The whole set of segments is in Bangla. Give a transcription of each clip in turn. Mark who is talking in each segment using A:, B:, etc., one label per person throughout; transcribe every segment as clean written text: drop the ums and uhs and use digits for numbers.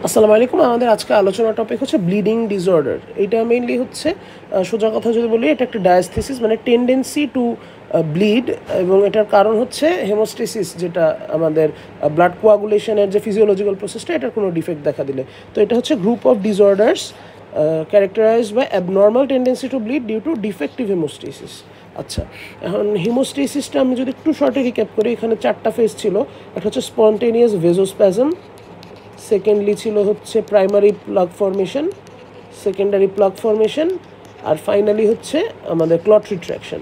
A: আসসালামু আলাইকুম। আমাদের আজকে আলোচনার টপিক হচ্ছে ব্লিডিং ডিসঅর্ডার। এটা মেইনলি হচ্ছে সোজা কথা যদি বলি, এটা একটা ডায়াস্থেসিস মানে টেন্ডেন্সি টু ব্লিড, এবং এটার কারণ হচ্ছে হেমোস্টেসিস, যেটা আমাদের ব্লাড কোয়াগুলেশনের যে ফিজিওলজিক্যাল প্রসেসটা, এটার কোনো ডিফেক্ট দেখা দিলে। তো এটা হচ্ছে group of disorders characterised by abnormal tendency to bleed due to defective haemostasis. আচ্ছা, এখন হিমোস্টেসিসটা আমি যদি একটু শর্টে রিক্যাপ করি, এখানে 4টা ফেজ ছিল। একটা হচ্ছে স্পন্টেনিয়াস ভেজোস্প্যাজম, সেকেন্ডলি ছিল হচ্ছে primary plug formation, secondary plug formation, আর ফাইনালি হচ্ছে আমাদের ক্লট রিট্র্যাকশন।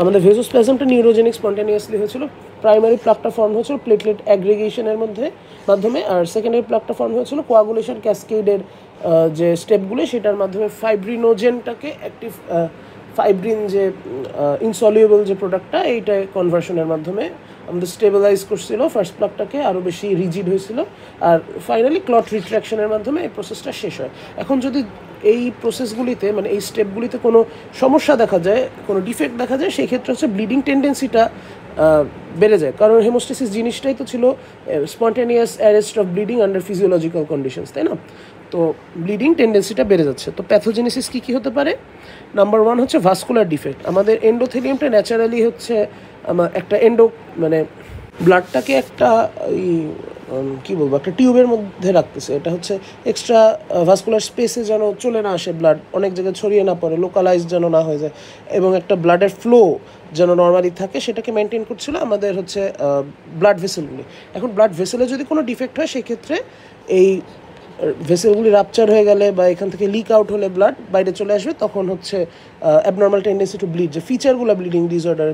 A: আমাদের ভেজোস্প্যাজমটা নিউরোজেনিক স্পন্টেনিয়াসলি হয়েছিল। প্রাইমারি প্লাগটা ফর্ম হয়েছিল প্লেটলেট অ্যাগ্রিগেশনের মাধ্যমে, আর সেকেন্ডারি প্লাগটা ফর্ম হয়েছিল কোয়াগুলেশন ক্যাসকেডের যে স্টেপগুলো, সেটার মাধ্যমে ফাইব্রিনোজেনটাকে অ্যাক্টিভ ফাইব্রিন যে ইনসলিউবল যে প্রোডাক্টটা, এইটা কনভার্সনের মাধ্যমে আমাদের স্টেবিলাইজ করছিল ফার্স্ট প্লাগটাকে, আরও বেশি রিজিড হয়েছিল, আর ফাইনালি ক্লট রিট্র্যাকশনের মাধ্যমে এই প্রসেসটা শেষ হয়। এখন যদি এই প্রসেসগুলিতে মানে এই স্টেপগুলিতে কোনো সমস্যা দেখা যায়, কোনো ডিফেক্ট দেখা যায়, সেই ক্ষেত্রে হচ্ছে ব্লিডিং টেন্ডেন্সিটা বেড়ে যায়। কারণ হেমোস্টেসিস জিনিসটাই তো ছিল spontaneous arrest of bleeding under physiological conditions, তাই না? তো ব্লিডিং টেন্ডেন্সিটা বেড়ে যাচ্ছে। তো প্যাথোজেনেসিস কী কী হতে পারে? নাম্বার 1 হচ্ছে ভাস্কুলার ডিফেক্ট। আমাদের এন্ডোথেলিয়ামটা ন্যাচারালি হচ্ছে একটা মানে ব্লাডটাকে একটা কী বলবো, একটা টিউবের মধ্যে রাখতেছে। এটা হচ্ছে এক্সট্রা ভাস্কুলার স্পেসে যেন চলে না আসে, ব্লাড অনেক জায়গায় ছড়িয়ে না পড়ে, লোকালাইজ যেন না হয়ে যায়, এবং একটা ব্লাডের ফ্লো যেন নর্মালি থাকে, সেটাকে মেনটেন করছিল আমাদের হচ্ছে ব্লাড ভেসেলগুলি। এখন ব্লাড ভেসেলে যদি কোনো ডিফেক্ট হয়, সেক্ষেত্রে এই ভেসেলগুলি রাপচার হয়ে গেলে বা এখান থেকে লিক আউট হলে ব্লাড বাইরে চলে আসবে, তখন হচ্ছে অ্যাবনর্মাল টেন্ডেন্সি টু ব্লিড যে ফিচারগুলো ব্লিডিং ডিসঅর্ডার,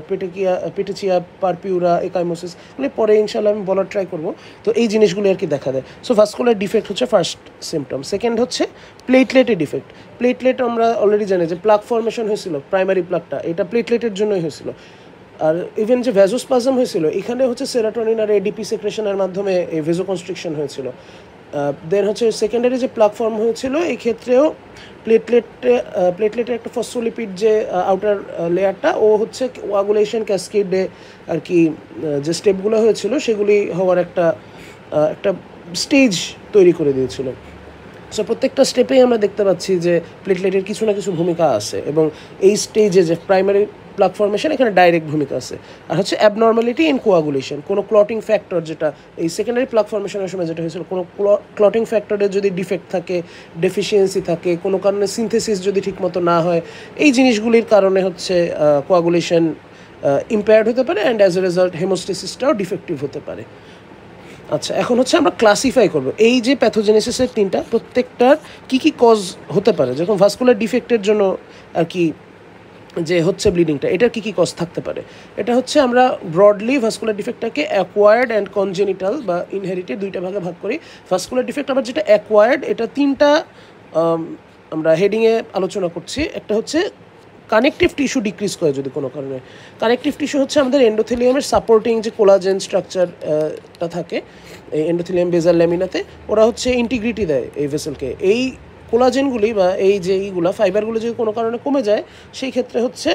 A: পেটেচিয়া, পারপিউরা, একাইমোসিস, এগুলি পরে ইনশাল্লাহ আমি বলার ট্রাই করবো। তো এই জিনিসগুলি আর কি দেখা দেয়। সো ভাস্কুলার ডিফেক্ট হচ্ছে ফার্স্ট সিমটম। সেকেন্ড হচ্ছে প্লেটলেটের ডিফেক্ট। প্লেটলেট আমরা অলরেডি জানি যে প্লাগ ফর্মেশন হয়েছিল, প্রাইমারি প্লাগটা এটা প্লেটলেটের জন্যই হয়েছিল। আর ইভেন যে ভ্যাজোস্পাজম হয়েছিল, এখানে হচ্ছে সেরাটোনিন আর এডিপি সেক্রেশনের মাধ্যমে এই ভেজোকনস্ট্রিকশন হয়েছিল। দেন হচ্ছে সেকেন্ডারি যে প্লাগ ফর্ম হয়েছিল, এই ক্ষেত্রেও প্লেটলেটের একটা ফসফোলিপিড যে আউটার লেয়ারটা, ও হচ্ছে কোয়াগুলেশন ক্যাসকেডে আর কি যে স্টেপগুলো হয়েছিল, সেগুলি হওয়ার একটা স্টেজ তৈরি করে দিয়েছিল। সো প্রত্যেকটা স্টেপেই আমরা দেখতে পাচ্ছি যে প্লেটলেটের কিছু না কিছু ভূমিকা আছে, এবং এই স্টেজে যে প্রাইমারি প্লাগ ফর্মেশন, এখানে ডাইরেক্ট ভূমিকা আছে। আর হচ্ছে অ্যাবনর্মালিটি ইন কোয়াগুলেশন, কোনো ক্লটিং ফ্যাক্টর, যেটা এই সেকেন্ডারি প্লাগ ফর্মেশনের সময় যেটা হয়েছিল, কোনো ক্লটিং ফ্যাক্টরের যদি ডিফেক্ট থাকে, ডেফিসিয়েন্সি থাকে, কোনো কারণে সিনথেসিস যদি ঠিকমতো না হয়, এই জিনিসগুলির কারণে হচ্ছে কোয়াগুলেশন ইম্পেয়ার্ড হতে পারে, অ্যান্ড অ্যাজ এ রেজাল্ট হেমোস্টেসিসটাও ডিফেক্টিভ হতে পারে। আচ্ছা, এখন হচ্ছে আমরা ক্লাসিফাই করব এই যে প্যাথোজেনেসিসের তিনটা, প্রত্যেকটার কী কী কজ হতে পারে। যেরকম ভাস্কুলার ডিফেক্টের জন্য আর কি যে হচ্ছে ব্লিডিংটা, এটার কী কী কজ থাকতে পারে, এটা হচ্ছে আমরা ব্রডলি ভাস্কুলার ডিফেক্টটাকে অ্যাকোয়ার্ড অ্যান্ড কনজেনিটাল বা ইনহেরিটেড দুইটা ভাগে ভাগ করি। ভাস্কুলার ডিফেক্ট আবার যেটা অ্যাকোয়ার্ড, এটা তিনটা আমরা হেডিংয়ে আলোচনা করছি। একটা হচ্ছে কানেকটিভ টিস্যু ডিক্রিজ করে যদি কোনো কারণে। কানেকটিভ টিস্যু হচ্ছে আমাদের এন্ডোথেলিয়ামের সাপোর্টিং যে কোলাজেন স্ট্রাকচারটা থাকে এই এন্ডোথেলিয়াম বেজাল ল্যামিনাতে, ওরা হচ্ছে ইন্টিগ্রিটি দেয় এই ভেসেলকে। এই কোলাজেনগুলি বা এই যে এইগুলো ফাইবারগুলো যদি কোনো কারণে কমে যায়, সেই ক্ষেত্রে হচ্ছে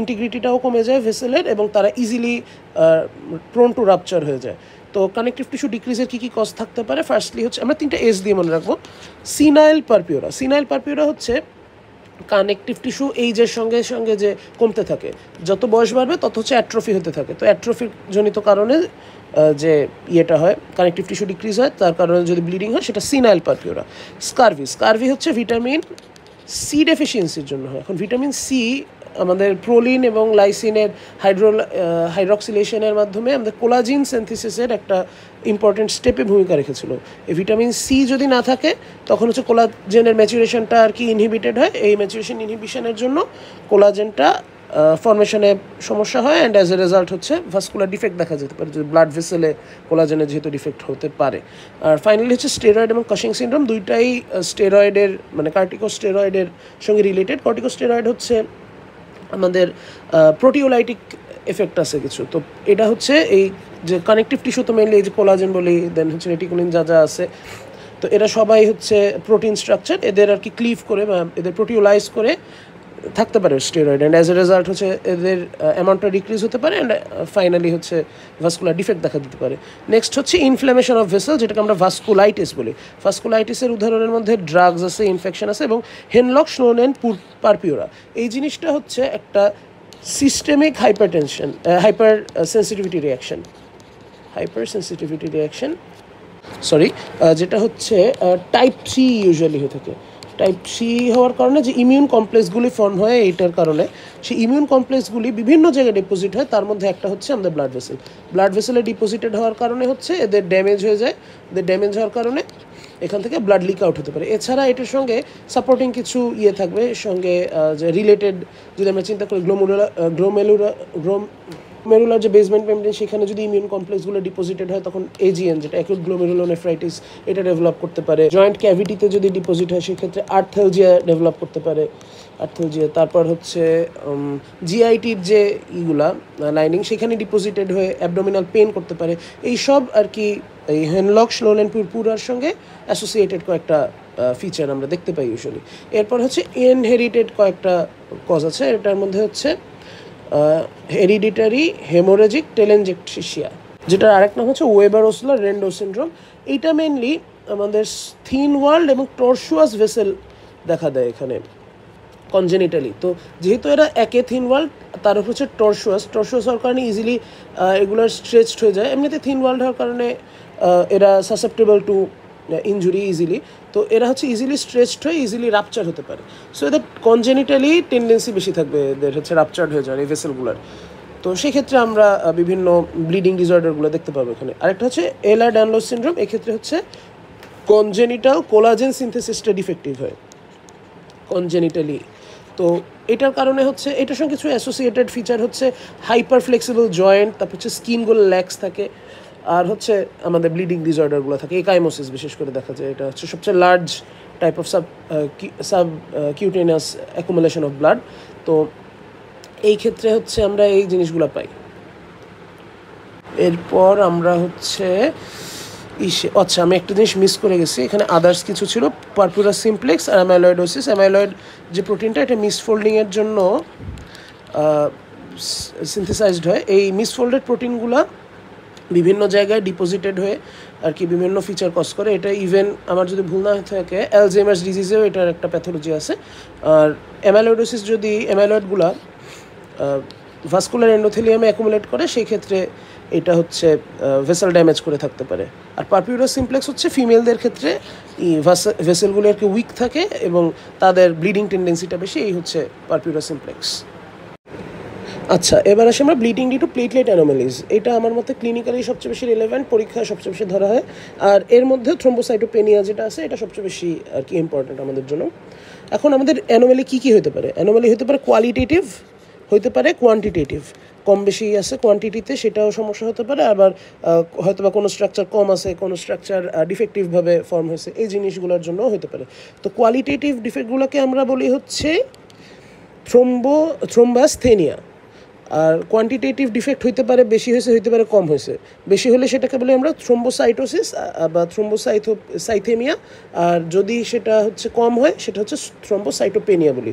A: ইন্টিগ্রিটিটাও কমে যায় ভেসেলের, এবং তারা ইজিলি প্রোন টু রাপচার হয়ে যায়। তো কানেকটিভ টিস্যু ডিক্রিজের কী কী কজ থাকতে পারে? ফার্স্টলি হচ্ছে আমরা 3টা এস দিয়ে মনে রাখবো। Senile purpura. সিনাইল পারপিউরা হচ্ছে কানেকটিভ টিস্যু এইজের সঙ্গে সঙ্গে যে কমতে থাকে, যত বয়স বাড়বে তত হচ্ছে অ্যাট্রফি হতে থাকে। তো অ্যাট্রফির জনিত কারণে যে ইয়েটা হয়, কানেকটিভ টিস্যু ডিক্রিজ হয়, তার কারণে যদি ব্লিডিং হয়, সেটা সিনাইল পারপিউরা। স্কারভি হচ্ছে ভিটামিন সি ডেফিসিয়েন্সির জন্য হয়। এখন ভিটামিন সি আমাদের প্রোলিন এবং লাইসিনের হাইড্রক্সিলেশনের মাধ্যমে আমাদের কোলাজিন সিনথেসিসের একটা ইম্পর্টেন্ট স্টেপে ভূমিকা রেখেছিল। এই ভিটামিন সি যদি না থাকে, তখন হচ্ছে কোলাজেনের ম্যাচুরেশনটা আর কি ইনহিবিটেড হয়। এই ম্যাচুরেশন ইনহিবিশনের জন্য কোলাজেনটা ফর্মেশনে সমস্যা হয়, অ্যান্ড অ্যাজ এ রেজাল্ট হচ্ছে ভাস্কুলার ডিফেক্ট দেখা যেতে পারে, যদি ব্লাড ভেসেলে কোলাজেনের যেহেতু ডিফেক্ট হতে পারে। আর ফাইনালি হচ্ছে স্টেরয়েড এবং কাশিং সিনড্রোম, দুইটাই স্টেরয়েডের মানে কর্টিকোস্টেরয়েডের সঙ্গে রিলেটেড। কর্টিকোস্টেরয়েড হচ্ছে আমাদের প্রোটিওলাইটিক এফেক্ট আছে কিছু। তো এটা হচ্ছে এই যে কানেকটিভ টিস্যু, তো মেনলি এই যে কোলাজেন বলি, দেন হচ্ছে রেটিকুলিন যা যা আছে, তো এরা সবাই হচ্ছে প্রোটিন স্ট্রাকচার, এদের আর কি ক্লিভ করে বা এদের প্রোটিওলাইজ করে থাকতে পারে steroid, and as a result হচ্ছে এদের অ্যামাউন্টটা ডিক্রিজ হতে পারে, অ্যান্ড ফাইনালি হচ্ছে ভাস্কুলার ডিফেক্ট দেখা দিতে পারে। নেক্সট হচ্ছে ইনফ্ল্যামেশন অফ ভেসেল, যেটাকে আমরা ভাস্কুলাইটিস বলি। ভাস্কুলাইটিসের উদাহরণের মধ্যে ড্রাগস আছে, ইনফেকশন আছে, এবং হেনলক স্নোলেন পারপিউরা। এই জিনিসটা হচ্ছে একটা সিস্টেমিক হাইপার সেন্সিটিভিটি রিয়াকশন, যেটা হচ্ছে টাইপ 3 ইউজুয়ালি হয়ে থাকে। টাইপ 3 হওয়ার কারণে যে ইমিউন কমপ্লেক্সগুলি ফর্ম হয় এইটার কারণে, সেই ইমিউন কমপ্লেক্সগুলি বিভিন্ন জায়গায় ডিপোজিট হয়, তার মধ্যে একটা হচ্ছে আমাদের ব্লাড ভেসেলে ডিপোজিটেড হওয়ার কারণে হচ্ছে এদের ড্যামেজ হয়ে যায়। এদের ড্যামেজ হওয়ার কারণে এখান থেকে ব্লাড লিক আউট হতে পারে। এছাড়া এটার সঙ্গে সাপোর্টিং কিছু থাকবে, সঙ্গে যে রিলেটেড যদি আমরা চিন্তা করি গ্লোমেরুলার যে বেসমেন্ট মেমব্রেন, সেখানে যদি ইমিউন কমপ্লেক্সগুলো ডিপোজিটেড হয় তখন এজিএন, যেটা অ্যাকিউট গ্লোমেরুলোনেফ্রাইটিস, এটা ডেভেলপ করতে পারে। জয়েন্ট ক্যাভিটিতে যদি ডিপোজিট হয় সেক্ষেত্রে আর্থালজিয়া ডেভেলপ করতে পারে। তারপর হচ্ছে জিআইটির যে লাইনিং, সেখানে ডিপোজিটেড হয়ে অ্যাবডোমিনাল পেন করতে পারে। এইসব আর কি এই হেনলক স্নোলেন পারপিউরার সঙ্গে অ্যাসোসিয়েটেড কয়েকটা ফিচার আমরা দেখতে পাই ইউজুয়ালি। এরপর হচ্ছে ইনহেরিটেড কয়েকটা কজ আছে, এটার মধ্যে হচ্ছে হেরিডিটারি হেমোরেজিক টেলেনজেকটিসিয়া, যেটার আরেক নাম হচ্ছে ওয়েবার-ওসলার রেন্ডো সিনড্রোম। এইটা মেনলি আমাদের থিন ওয়াল্ড এবং টর্সুয়াস ভেসেল দেখা দেয় এখানে কনজেনিটালি। তো যেহেতু এরা একে থিন ওয়াল্ড, তার উপর হচ্ছে টর্সুয়াস হওয়ার কারণে ইজিলি এগুলো স্ট্রেচড হয়ে যায়। এমনিতে থিন ওয়াল্ড হওয়ার কারণে এরা সাসেপ্টেবল টু ইনজুরি ইজিলি, তো এরা হচ্ছে ইজিলি স্ট্রেচড হয়ে ইজিলি রাপচার হতে পারে। সো এদের কনজেনিটালি টেন্ডেন্সি বেশি থাকবে এদের হচ্ছে রাপচার্ড হয়ে যাওয়ার এই ভেসেলগুলোর। তো সেক্ষেত্রে আমরা বিভিন্ন ব্লিডিং ডিসঅর্ডারগুলো দেখতে পাবো এখানে। আরেকটা হচ্ছে এলার-ড্যানলস সিনড্রোম, এক্ষেত্রে হচ্ছে কনজেনিটাল কোলাজেন সিনথেসিসটা ডিফেক্টিভ হয় কনজেনিটালি। তো এটার কারণে হচ্ছে এটার সঙ্গে কিছু অ্যাসোসিয়েটেড ফিচার হচ্ছে হাইপার ফ্লেক্সিবল জয়েন্ট, তারপর হচ্ছে স্কিনগুলো ল্যাক্স থাকে, আর হচ্ছে আমাদের ব্লিডিং ডিসঅর্ডারগুলো থাকে। একাইমোসিস বিশেষ করে দেখা যায়, এটা হচ্ছে সবচেয়ে large type of sub cutaneous accumulation of blood. তো এই ক্ষেত্রে হচ্ছে আমরা এই জিনিসগুলো পাই। এরপর আমরা হচ্ছে আচ্ছা, আমি একটা জিনিস মিস করে গেছি, এখানে আদার্স কিছু ছিল, পারপুরাস সিমপ্লেক্স আর অ্যামাইলয়েডোসিস। অ্যামাইলয়েড যে প্রোটিনটা, এটা মিসফোল্ডিংয়ের জন্য সিনথেসাইজড হয়। এই মিসফোল্ডেড প্রোটিনগুলো বিভিন্ন জায়গায় ডিপোজিটেড হয়ে আর কি বিভিন্ন ফিচার কজ করে। এটা ইভেন আমার যদি ভুল না হয়ে থাকে অ্যালজাইমার্স ডিজিজেও এটার একটা প্যাথোলজি আছে। আর অ্যামাইলয়েডোসিস যদি অ্যামাইলয়েডগুলো ভাস্কুলার এন্ডোথেলিয়ামে অ্যাকুমুলেট করে, সেই ক্ষেত্রে এটা হচ্ছে ভেসেল ড্যামেজ করে থাকতে পারে। আর পারপিউরাস সিমপ্লেক্স হচ্ছে ফিমেলদের ক্ষেত্রে ভেসেলগুলো আর কি উইক থাকে এবং তাদের ব্লিডিং টেন্ডেন্সিটা বেশি, এই হচ্ছে পারপিউরাস সিমপ্লেক্স। আচ্ছা, এবার আসে আমরা bleeding due to platelet anomalies. এটা আমার মতে ক্লিনিক্যালি সবচেয়ে বেশি রিলেভেন্ট, পরীক্ষায় সবচেয়ে বেশি ধরা হয়। আর এর মধ্যে থ্রোম্বোসাইটোপেনিয়া যেটা আছে, এটা সবচেয়ে বেশি আর কি ইম্পর্টেন্ট আমাদের জন্য। এখন আমাদের অ্যানোমালি কী কী হতে পারে? অ্যানোমালি হতে পারে কোয়ালিটেটিভ, হতে পারে কোয়ান্টিটেটিভ। কম বেশি আছে কোয়ান্টিটিতে, সেটাও সমস্যা হতে পারে। আবার হয়তো বা কোনো স্ট্রাকচার কম আছে, কোনো স্ট্রাকচার ডিফেক্টিভভাবে ফর্ম হয়েছে, এই জিনিসগুলোর জন্যও হতে পারে। তো কোয়ালিটেটিভ ডিফেক্টগুলোকে আমরা বলি হচ্ছে থ্রোম্বাসথেনিয়া। আর কোয়ান্টিটেটিভ ডিফেক্ট হইতে পারে বেশি হয়েছে, হইতে পারে কম হয়েছে। বেশি হলে সেটাকে বলি আমরা থ্রোম্বোসাইটোসিস বা থ্রোম্বোসাইথেমিয়া, আর যদি সেটা হচ্ছে কম হয় সেটা হচ্ছে থ্রোম্বোসাইটোপেনিয়া বলি।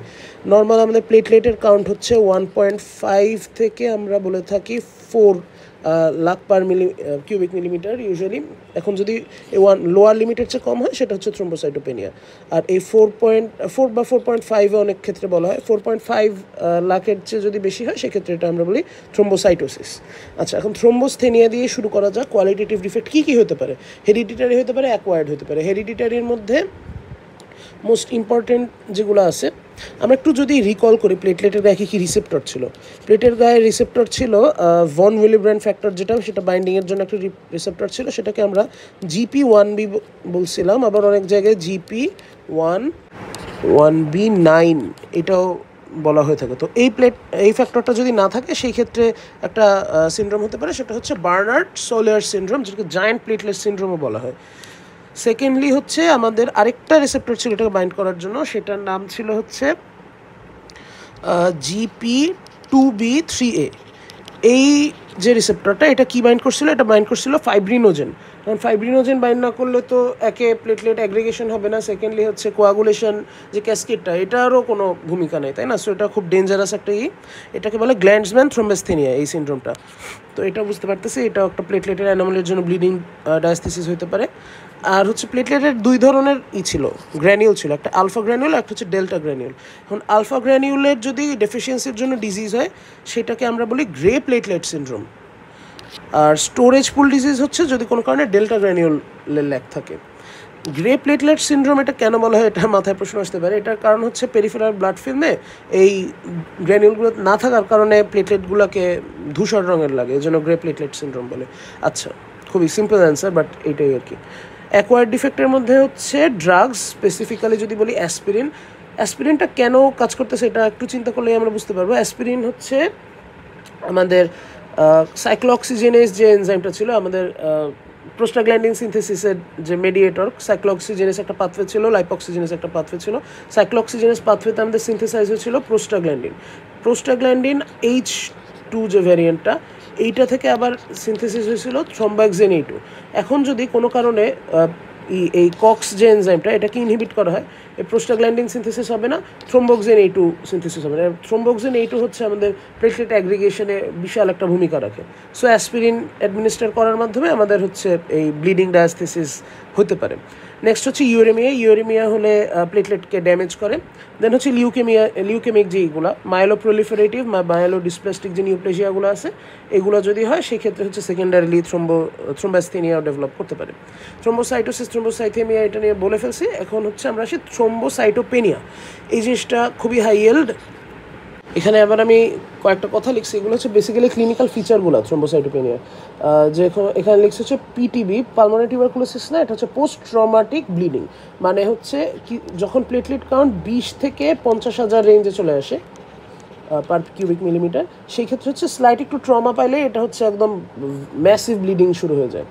A: নর্মাল আমাদের প্লেটলেটের কাউন্ট হচ্ছে 1.5 থেকে আমরা বলে থাকি 4 lakh per cubic millimetre usually. এখন যদি লোয়ার লিমিটের চেয়ে কম হয় সেটা হচ্ছে থ্রোম্বোসাইটোপেনিয়া। আর এই 4.4 বা 4.5 অনেক ক্ষেত্রে বলা হয়, 4.5 লাখের চেয়ে যদি বেশি হয় সেক্ষেত্রে এটা আমরা বলি থ্রোম্বোসাইটোসিস। আচ্ছা, এখন থ্রোম্বোসথেনিয়া দিয়ে শুরু করা যাক। কোয়ালিটেটিভ ডিফেক্ট কী কী হতে পারে? হেরিডিটারি হতে পারে, অ্যাকোয়ার্ড হতে পারে। হেরিডিটারির মধ্যে মোস্ট ইম্পর্টেন্ট যেগুলো আছে, আমরা একটু যদি রিকল করি, প্লেটলেটের গায়ে কী রিসেপ্টর ছিল? প্লেটের গায়ে রিসেপ্টর ছিল ভন উইলিব্র্যান্ড ফ্যাক্টর, যেটা সেটা বাইন্ডিংয়ের জন্য একটা রিসেপ্টর ছিল, সেটাকে আমরা GP1B বলছিলাম। আবার অনেক জায়গায় GP1B9 এটাও বলা হয়ে থাকে। তো এই ফ্যাক্টরটা যদি না থাকে সেই ক্ষেত্রে একটা সিনড্রোম হতে পারে, সেটা হচ্ছে বার্নার্ড সোলিয়ার সিনড্রোম, যেটাকে জায়ান্ট প্লেটলেট সিনড্রোমও বলা হয়। সেকেন্ডলি হচ্ছে আমাদের আরেকটা রিসেপ্টর ছিল এটাকে বাইন্ড করার জন্য, সেটার নাম ছিল হচ্ছে GP2B3A। এই যে রিসেপ্টরটা, এটা কি বাইন্ড করছিল? এটা বাইন্ড করছিল ফাইব্রিনোজেন। কারণ ফাইব্রিনোজেন বাইন্ড না করলে তো একে প্লেটলেট অ্যাগ্রিগেশন হবে না, সেকেন্ডলি হচ্ছে কোয়াগুলেশন যে ক্যাসকেডটা এটারও কোনো ভূমিকা নেই, তাই না? সো এটা খুব ডেঞ্জারাস একটা এটাকে বলে গ্ল্যান্ডসম্যান থ্রোম্বোস্থেনিয়া এই সিনড্রোমটা। তো এটা বুঝতে পারতেছি এটাও একটা প্লেটলেটের অ্যানোমালির জন্য ব্লিডিং ডায়াস্থিসিস হতে পারে। আর হচ্ছে প্লেটলেটের দুই ধরনের ছিল, গ্র্যানিউল ছিল, একটা আলফা গ্র্যানিউল, একটা হচ্ছে ডেল্টা গ্র্যানিউল। এখন আলফা গ্র্যানিউলের যদি ডেফিসিয়েন্সির জন্য ডিজিজ হয় সেটাকে আমরা বলি গ্রে প্লেটলেট সিনড্রোম। আর স্টোরেজ পুল ডিজিজ হচ্ছে যদি কোনো কারণে ডেল্টা গ্র্যানিউলের ল্যাক থাকে। গ্রে প্লেটলেট সিনড্রোম এটা কেন বলা হয়, এটা মাথায় প্রশ্ন আসতে পারে। এটার কারণ হচ্ছে পেরিফেরাল ব্লাড ফিল্মে এই গ্র্যানিউলগুলো না থাকার কারণে প্লেটলেটগুলোকে ধূসর রঙের লাগে, এই জন্য গ্রে প্লেটলেট সিনড্রোম বলে। আচ্ছা, খুবই সিম্পল অ্যান্সার, বাট এইটাই আর কি। অ্যাকোয়ার্ড ডিফেক্টের মধ্যে হচ্ছে ড্রাগস, স্পেসিফিক্যালি যদি বলি অ্যাসপিরিন। অ্যাসপিরিনটা কেন কাজ করতেছে এটা একটু চিন্তা করলেই আমরা বুঝতে পারবো। অ্যাসপিরিন হচ্ছে আমাদের সাইক্লোঅক্সিজেনেজ যে এনজাইমটা ছিল আমাদের প্রোস্টাগ্ল্যান্ডিন সিনথেসিসের যে মেডিয়েটর, সাইক্লোঅক্সিজেনেস একটা পাথওয়ে ছিল, লাইপোক্সিজেনেস একটা পাথওয়ে ছিল। সাইক্লোঅক্সিজেনেস পাথওয়েতে আমাদের সিনথেসাইজ হয়েছিল প্রোস্টাগ্ল্যান্ডিন H2 যে ভ্যারিয়েন্টটা, এইটা থেকে আবার সিনথেসিস হয়েছিল থ্রম্বোক্সিন A2। এখন যদি কোনো কারণে এই কক্স যে এনজাইমটা এটাকে ইনহিবিট করা হয়, এই প্রোস্টাগ্ল্যান্ডিন সিনথেসিস হবে না, থ্রম্বোক্সিন A2 সিনথেসিস হবে না। থ্রম্বোক্সিন A2 হচ্ছে আমাদের প্লেটলেট অ্যাগ্রিগেশনে বিশাল একটা ভূমিকা রাখে। সো অ্যাসপিরিন অ্যাডমিনিস্টার করার মাধ্যমে আমাদের হচ্ছে এই ব্লিডিং ডায়াস্থিসিস হতে পারে। নেক্সট হচ্ছে ইউরেমিয়া হলে প্লেটলেটকে ড্যামেজ করে। দেন হচ্ছে লিউকেমিক যেগুলো মাইলোপ্রলিফারেটিভ বা মাইলোডিসপ্লাস্টিক যে নিউপ্লেজিয়াগুলো আছে, এগুলো যদি হয় সেক্ষেত্রে হচ্ছে সেকেন্ডারিলি থ্রোম্বোস্থেনিয়াও ডেভেলপ করতে পারে। থ্রোম্বোসাইটোসিস, থ্রোম্বোসাইথেমিয়া এটা নিয়ে বলে ফেলছি। এখন হচ্ছে আমরা আসি থ্রোম্বোসাইটোপেনিয়া। এই জিনিসটা খুবই হাই ইয়েল্ড। এখানে আবার আমি কয়েকটা কথা লিখছি, এগুলো হচ্ছে বেসিক্যালি ক্লিনিক্যাল ফিচারগুলো থ্রোম্বোসাইটোপেনিয়া। যে এখানে লিখছে হচ্ছে পিটিবি, পালমোনারি টিউবারকুলোসিস না, এটা হচ্ছে পোস্ট ট্রমাটিক ব্লিডিং। মানে হচ্ছে কি, যখন প্লেটলেট কাউন্ট 20 থেকে 50,000 রেঞ্জে চলে আসে পার কিউবিক মিলিমিটার, সেই ক্ষেত্রে হচ্ছে স্লাইট একটু ট্রমা পাইলে এটা হচ্ছে একদম ম্যাসিভ ব্লিডিং শুরু হয়ে যায়।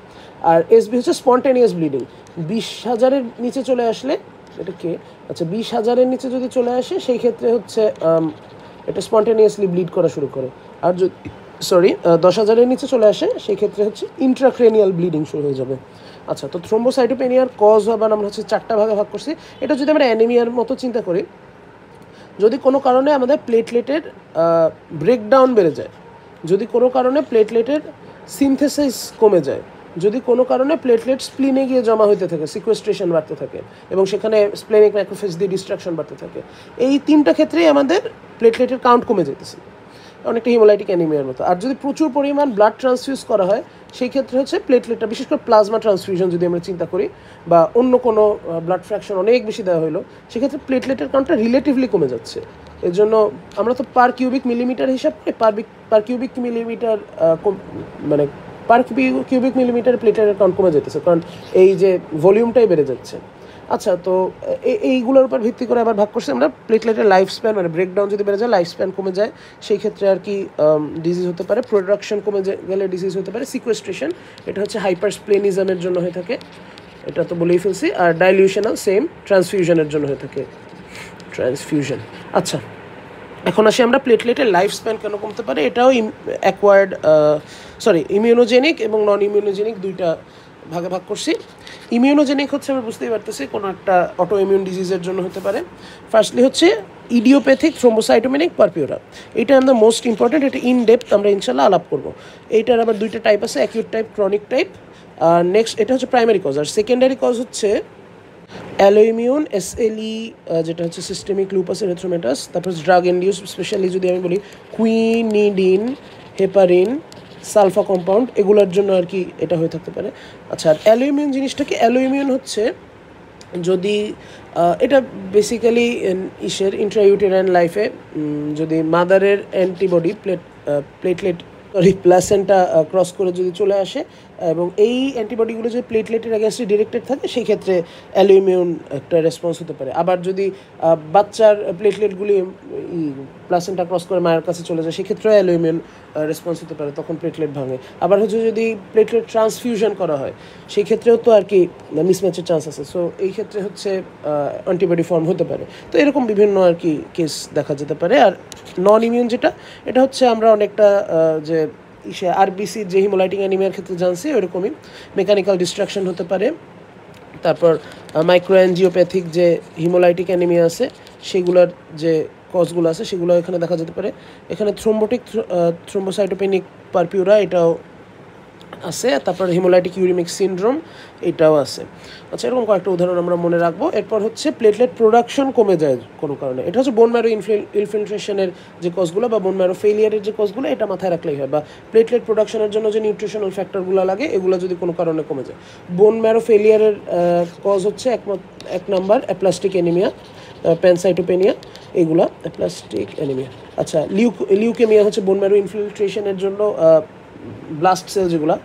A: আর এসবি হচ্ছে স্পন্টেনিয়াস ব্লিডিং। 20,000-এর নিচে চলে আসলে, এটা কে, আচ্ছা 20,000-এর নিচে যদি চলে আসে সেই ক্ষেত্রে হচ্ছে এটা স্পন্টেনিয়াসলি ব্লিড করা শুরু করে। আর যদি 10,000-এর নিচে চলে আসে সেই ক্ষেত্রে হচ্ছে ইন্ট্রাক্রেনিয়াল ব্লিডিং শুরু হয়ে যাবে। আচ্ছা, তো থ্রোম্বোসাইটোপেনিয়ার কজ আবার আমরা হচ্ছে 4টা ভাগে ভাগ করছি। এটা যদি আমরা অ্যানিমিয়ার মতো চিন্তা করি, যদি কোনো কারণে আমাদের প্লেটলেটের ব্রেকডাউন বেড়ে যায়, যদি কোনো কারণে প্লেটলেটের সিনথেসাইজ কমে যায়, যদি কোনো কারণে প্লেটলেট স্প্লিনে গিয়ে জমা হতে থাকে, সিকোয়েস্ট্রেশন বাড়তে থাকে এবং সেখানে স্প্লেনিক ম্যাক্রোফেজ দিয়ে ডিস্ট্রাকশন বাড়তে থাকে, এই 3টা ক্ষেত্রেই আমাদের প্লেটলেটের কাউন্ট কমে যেতেছে, অনেকটা হিমোলাইটিক অ্যানিমিয়ার মতো। আর যদি প্রচুর পরিমাণ ব্লাড ট্রান্সফিউজ করা হয় সেই ক্ষেত্রে হচ্ছে প্লেটলেটটা, বিশেষ করে প্লাজমা ট্রান্সফিউশন যদি আমরা চিন্তা করি বা অন্য কোনো ব্লাড ফ্র্যাকশন অনেক বেশি দেওয়া হলো, সেক্ষেত্রে প্লেটলেটের কাউন্টটা রিলেটিভলি কমে যাচ্ছে। এর জন্য আমরা তো পার কিউবিক মিলিমিটার হিসাব করি, পার কিউবিক মিলিমিটার মানে পার কিউবিক মিলিমিটার প্লেটলেটের কাউন্ট কমে যেতেছে, কারণ এই যে ভলিউমটাই বেড়ে যাচ্ছে। আচ্ছা, তো এইগুলোর উপর ভিত্তি করে আবার ভাগ করছি আমরা প্লেটলেটের লাইফ স্প্যান, মানে ব্রেকডাউন যদি বেড়ে যায় লাইফ স্প্যান কমে যায়, সেই ক্ষেত্রে আর কি ডিজিজ হতে পারে। প্রোডাকশন কমে গেলে ডিজিজ হতে পারে। সিকোয়েস্ট্রেশন, এটা হচ্ছে হাইপারস্প্লেনিজমের জন্য হয়ে থাকে, এটা তো বলেই ফেলছি। আর ডাইলিউশনাল সেম ট্রান্সফিউশনের জন্য হয়ে থাকে, ট্রান্সফিউশন। আচ্ছা, এখন আসি আমরা প্লেটলেটের লাইফ স্প্যান কেন কমতে পারে। এটাও ইমিউনোজেনিক এবং নন ইমিউনোজেনিক দুইটা ভাগে ভাগ করছি। ইমিউনোজেনিক হচ্ছে আমরা বুঝতেই পারতেছি কোনো একটা অটো ইমিউন ডিজিজের জন্য হতে পারে। ফার্স্টলি হচ্ছে ইডিওপ্যাথিক থ্রোম্বোসাইটোপেনিক পারপিউরা, এটা আমাদের মোস্ট ইম্পর্টেন্ট, এটা ইন ডেপথ আমরা ইনশাল্লাহ আলাপ করবো। এইটার আবার দুইটা টাইপ আছে, অ্যাকিউট টাইপ, ক্রনিক টাইপ। আর নেক্সট এটা হচ্ছে প্রাইমারি কজ। আর সেকেন্ডারি কজ হচ্ছে অ্যালোইমিউন SLE, যেটা হচ্ছে সিস্টেমিক লুপাস এরিথ্রোমেটাস। তারপর ড্রাগ ইনডিউস, স্পেশালি যদি আমি বলি কুইনিডিন, হেপারিন, সালফা কম্পাউন্ড, এগুলোর জন্য আর কি এটা হয়ে থাকতে পারে। আচ্ছা, আর অ্যালোইমিউন জিনিসটা কি? অ্যালোইমিউন হচ্ছে যদি এটা বেসিক্যালি ইন্ট্রাইউটেরাইন লাইফে যদি মাদারের অ্যান্টিবডি প্লেটলেট প্লাসেন্টা ক্রস করে যদি চলে আসে এবং এই অ্যান্টিবডিগুলো যদি প্লেটলেটের অ্যাগেন্স্টে ডিরেক্টেড থাকে, সেই ক্ষেত্রে অ্যালোইমিউন একটা রেসপন্স হতে পারে। আবার যদি বাচ্চার প্লেটলেটগুলি প্লাসেন্টা ক্রস করে মায়ের কাছে চলে যায়, সেক্ষেত্রেও অ্যালোইমিউন রেসপন্স হতে পারে, তখন প্লেটলেট ভাঙে। আবার হচ্ছে যদি প্লেটলেট ট্রান্সফিউশন করা হয়, সেই ক্ষেত্রেও তো আর কি মিসম্যাচের চান্স আছে। সো এই ক্ষেত্রে হচ্ছে অ্যান্টিবডি ফর্ম হতে পারে। তো এরকম বিভিন্ন আর কি কেস দেখা যেতে পারে। আর নন ইমিউন যেটা, এটা হচ্ছে আমরা অনেকটা যে আরবিসির যে হিমোলাইটিক অ্যানিমিয়ার ক্ষেত্রে জানছি ওইরকমই মেকানিক্যাল ডিস্ট্রাকশন হতে পারে। তারপর মাইক্রোঅ্যানজিওপ্যাথিক যে হিমোলাইটিক অ্যানিমিয়া আছে সেগুলোর যে কজগুলো আছে সেগুলো এখানে দেখা যেতে পারে। এখানে থ্রোম্বোটিক থ্রোম্বোসাইটোপেনিক পারপিউরা এটাও আছে, তারপর হিমোলাইটিক ইউরিমিক সিনড্রোম এটাও আছে। আচ্ছা, এরকম কয়েকটা উদাহরণ আমরা মনে রাখবো। এরপর হচ্ছে প্লেটলেট প্রোডাকশন কমে যায় কোনো কারণে, এটা হচ্ছে বোন ম্যারো ইনফিলট্রেশনের যে কজগুলো বা বোন ম্যারো ফেলিয়ারের যে কজগুলো, এটা মাথায় রাখলেই হয়। বা প্লেটলেট প্রোডাকশনের জন্য যে নিউট্রিশনাল ফ্যাক্টরগুলো লাগে এগুলো যদি কোনো কারণে কমে যায়। বোন ম্যারো ফেলিয়ারের কজ হচ্ছে এক নাম্বার অ্যাপ্লাস্টিক অ্যানিমিয়া, প্যানসাইটোপেনিয়া, এগুলা অ্যাপ্লাস্টিক অ্যানিমিয়া। আচ্ছা, লিউকেমিয়া হচ্ছে বোন ম্যারো ইনফিলট্রেশনের জন্য ব্লাস্ট সেল যেগুলো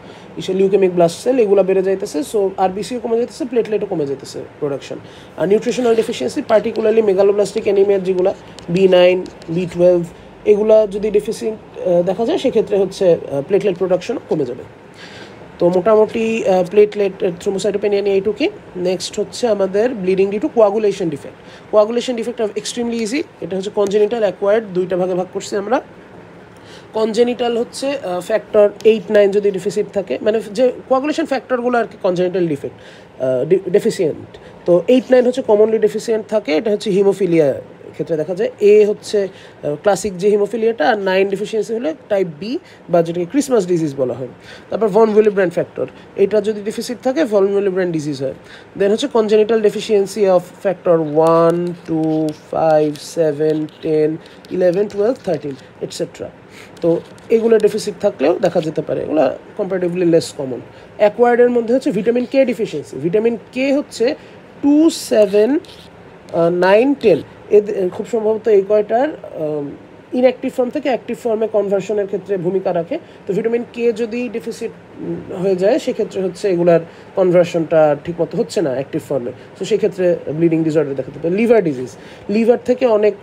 A: লিউকেমিক ব্লাস্ট সেল এগুলো বেড়ে যাইতেছে, সো আরবিসিও কমে যাইতেছে, প্লেটলেটও কমে যাইতেছে প্রোডাকশন। আর নিউট্রিশনাল ডেফিসিয়েন্সি পার্টিকুলারলি মেগালোব্লাস্টিক অ্যানিমিয়ার যেগুলো B9 B12 এগুলা যদি ডেফিসিয়েন্ট দেখা যায় সেক্ষেত্রে হচ্ছে প্লেটলেট প্রোডাকশন কমে যাবে। তো মোটামুটি প্লেটলেট থ্রোম্বোসাইটোপেনিয়া নিয়ে এইটুকুই। নেক্সট হচ্ছে আমাদের bleeding due to coagulation defect. Coagulation defect extremely easy, এটা হচ্ছে কনজেনিটাল অ্যাকোয়ার্ড, দুইটা ভাগে ভাগ করছি আমরা। কনজেনিটাল হচ্ছে ফ্যাক্টর 8-9 যদি ডেফিসিট থাকে, মানে যে কোয়াগুলেশন ফ্যাক্টরগুলো আর কি কনজেনিটাল ডিফেক্ট ডেফিসিয়েন্ট, তো 8-9 হচ্ছে কমনলি ডেফিসিয়েন্ট থাকে, এটা হচ্ছে হিমোফিলিয়া ক্ষেত্রে দেখা যায়। এ হচ্ছে ক্লাসিক যে হিমোফিলিয়াটা, আর 9 ডেফিসিয়েন্সি হলে টাইপ বি বা যেটাকে ক্রিসমাস ডিজিজ বলা হয়। তারপর ভন উইলিব্র্যান্ড ফ্যাক্টর, এটা যদি ডেফিসিট থাকে ভন উইলিব্র্যান্ড ডিজিজ হয়। দেন হচ্ছে congenital deficiency of factor 1, 2, 5, 7, 10, 11, 12, 13 etcetera. তো এগুলো ডেফিসিট থাকলেও দেখা যেতে পারে, এগুলো কম্পারেটিভলি লেস কমন। অ্যাকোয়ার্ডের মধ্যে হচ্ছে vitamin K deficiency, vitamin K হচ্ছে 2, 7, 9, 10 খুব সম্ভবত এই কয়টার ইনঅ্যাক্টিভ ফর্ম থেকে অ্যাক্টিভ ফর্মে কনভার্সনের ক্ষেত্রে ভূমিকা রাখে। তো ভিটামিন কে যদি ডেফিসিট হয়ে যায় সেক্ষেত্রে হচ্ছে এগুলার কনভার্সনটা ঠিকমতো হচ্ছে না অ্যাক্টিভ ফর্মে, তো সেক্ষেত্রে ব্লিডিং ডিসঅর্ডার দেখাতে পারে। লিভার ডিজিজ, লিভার থেকে অনেক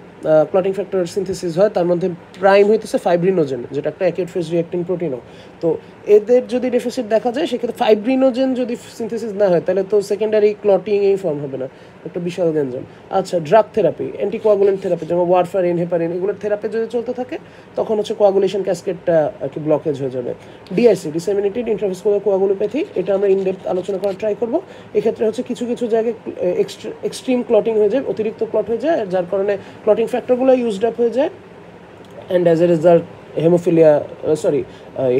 A: ক্লটিং ফ্যাক্টর সিনথেসিস হয়, তার মধ্যে প্রাইম হইতেছে ফাইব্রিনোজেন, যেটা একটা অ্যাকিউট ফেজ রিঅ্যাক্টিং প্রোটিনও। তো এদের যদি ডেফিসিট দেখা যায় সেক্ষেত্রে ফাইব্রিনোজেন যদি সিনথেসিস না হয় তাহলে তো সেকেন্ডারি ক্লটিং এই ফর্ম হবে না, একটা বিশাল গ্যাঞ্জাম। আচ্ছা, ড্রাগ থেরাপি, অ্যান্টিকোয়াগুলেন্ট থেরাপি যেমন ওয়ারফারিন, হেপারিন, এগুলোর থেরাপি যদি চলতে থাকে তখন হচ্ছে কোয়াগুলেশন ক্যাসকেটটা আর কি ব্লকেজ হয়ে যাবে। ডিআইসি, ডিসেমিনেটেড ইন্ট্রাভেসকুলার কোয়াগুলোপ্যাথি, এটা আমরা ইনডেপথ আলোচনা করার ট্রাই করবো। এক্ষেত্রে হচ্ছে কিছু কিছু জায়গায় এক্সট্রিম ক্লটিং হয়ে যায়, অতিরিক্ত ক্লট হয়ে যায়, যার কারণে ক্লটিং ফ্যাক্টরগুলো ইউজড আপ হয়ে যায়, and as a result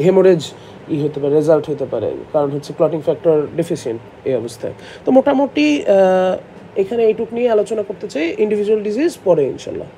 A: haemorrhage হতে পারে, রেজাল্ট হতে পারে, কারণ হচ্ছে ক্লটিং ফ্যাক্টর ডেফিসিয়েন্ট এই অবস্থায়। তো মোটামুটি এখানে এইটুক নিয়ে আলোচনা করতে চাই, ইন্ডিভিজুয়াল ডিজিজ পরে ইনশাল্লাহ।